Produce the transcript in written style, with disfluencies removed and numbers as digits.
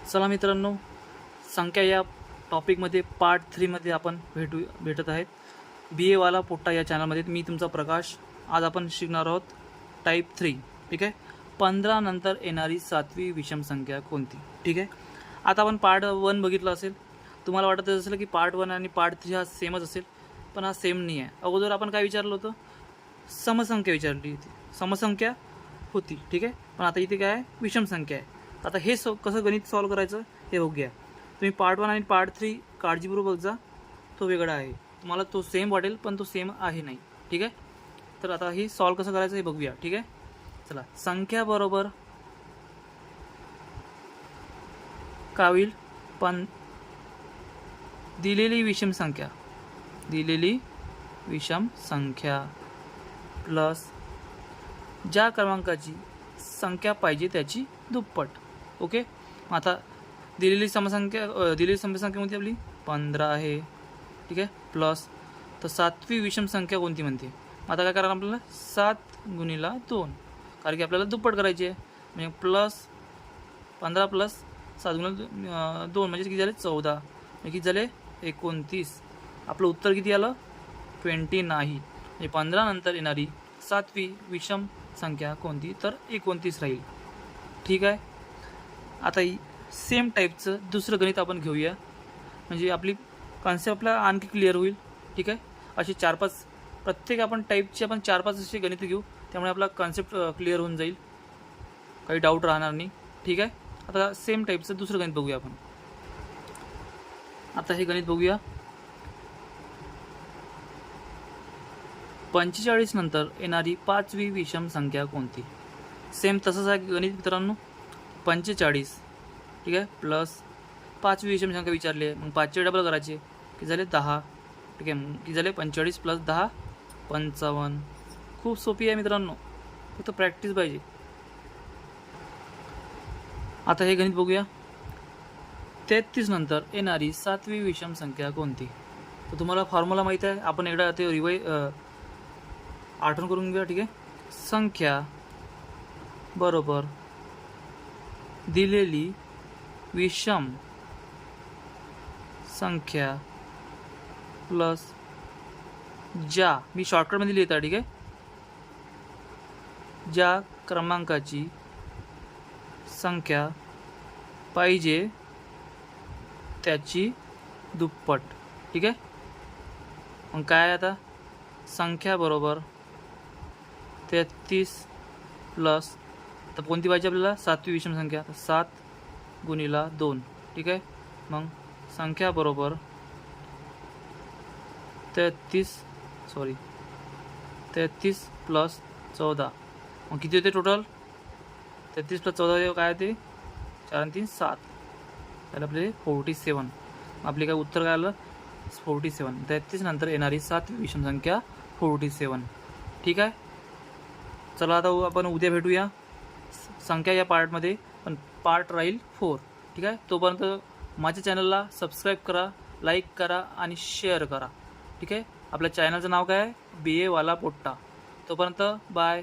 चला मित्रांनो, संख्या या टॉपिकमध्ये पार्ट 3 मध्ये आपण भेटत आहेत. बी एवाला पोट्टा या चॅनलमध्ये मी तुमचा प्रकाश. आज आपण शिकणार आहोत टाईप 3. ठीक आहे. 15 नंतर येणारी 7वी विषम संख्या कोणती. ठीक आहे. आता आपण पार्ट 1 बघितलं असेल. तुम्हाला वाटत असेल की पार्ट 1 आणि पार्ट 3 हा सेमच असेल, पण हा सेम नाही आहे. अगोदर आपण काय विचारलं होतं, समसंख्या विचारली होती, समसंख्या होती. ठीक आहे. पण आता इथे काय आहे, विषम संख्या आहे. आता हे कसं गणित सॉल्व करायचं हे बघूया. तुम्ही पार्ट 1 आणि पार्ट 3 काळजीपूर्वक बघ जा. तो वेगळा आहे, तुम्हाला तो सेम वाटेल पण तो सेम आहे नाही. ठीक आहे. तर आता हे सॉल्व कसं करायचं हे बघूया. ठीक आहे. चला, संख्या बरोबर काय होईल, पण दिलेली विषम संख्या प्लस ज्या क्रमांकाची संख्या पाहिजे त्याची दुप्पट. ओके. आता दिलेली समसंख्या कोणती आपली 15 आहे. ठीक आहे. प्लस तर 7वी विषम संख्या कोणती म्हणते. आता काय करायला आपल्याला 7 गुणिला 2, कारण की आपल्याला दुप्पट करायची आहे. म्हणजे प्लस 15 प्लस 7 गुणिला 2 म्हणजे किती झाले 14. म्हणजे किती झाले 29. आपलं उत्तर किती आलं 20 नाही. म्हणजे 15 नंतर येणारी 7वी विषम संख्या कोणती, तर 29 राहील. ठीक आहे. आता सेम टाईपचं दुसरं गणित आपण घेऊया, म्हणजे आपली कॉन्सेप्ट आपला आणखी क्लिअर होईल. ठीक आहे. असे 4-5 प्रत्येक आपण टाईपचे आपण 4-5 असे गणित घेऊ, त्यामुळे आपला कॉन्सेप्ट क्लिअर होऊन जाईल, काही डाऊट राहणार नाही. ठीक आहे. आता सेम टाईपचं दुसरं गणित बघूया आपण. आता हे गणित बघूया. 45 नंतर येणारी 5वी विषम संख्या कोणती. सेम तसंच आहे गणित मित्रांनो. 45 ठीक आहे प्लस 5वी विषम संख्या विचारली आहे. मग 5चे डबल करायचे, की झाले 10. ठीक आहे. मग की झाले 45 प्लस 10 55. खूप सोपी आहे मित्रांनो, फक्त प्रॅक्टिस पाहिजे. आता हे गणित बघूया. 33 नंतर येणारी 7वी विषम संख्या कोणती. तर तुम्हाला फॉर्म्युला माहीत आहे, आपण एकदा ते आठवण करून घेऊया. ठीक आहे. संख्या बरोबर दिलेली विषम संख्या प्लस ज्या, मी शॉर्टकटमध्ये लिहिता. ठीक आहे. ज्या क्रमांकाची संख्या पाहिजे त्याची दुप्पट. ठीक आहे. मग काय आता संख्या बरोबर 33 प्लस, तर कोणती पाहिजे आपल्याला 7वी विषम संख्या, तर 7 गुणिला 2. ठीक आहे. मग संख्या बरोबर 33 प्लस 14. मग किती होते टोटल 33 प्लस 14 काय होते 4 आणि 3 7. त्याला आपले 47. आपले काय उत्तर काय आलं 47. 33 नंतर येणारी 7वी विषम संख्या 47. ठीक आहे. चला आता आपण उद्या भेटूया संख्या या पार्टमध्ये, पण पार्ट राहील 4. ठीक आहे. तोपर्यंत माझ्या चॅनलला सबस्क्राईब करा, लाईक करा आणि शेअर करा. ठीक आहे. आपल्या चॅनलचं नाव काय आहे, बी एवाला पोट्टा. तोपर्यंत बाय.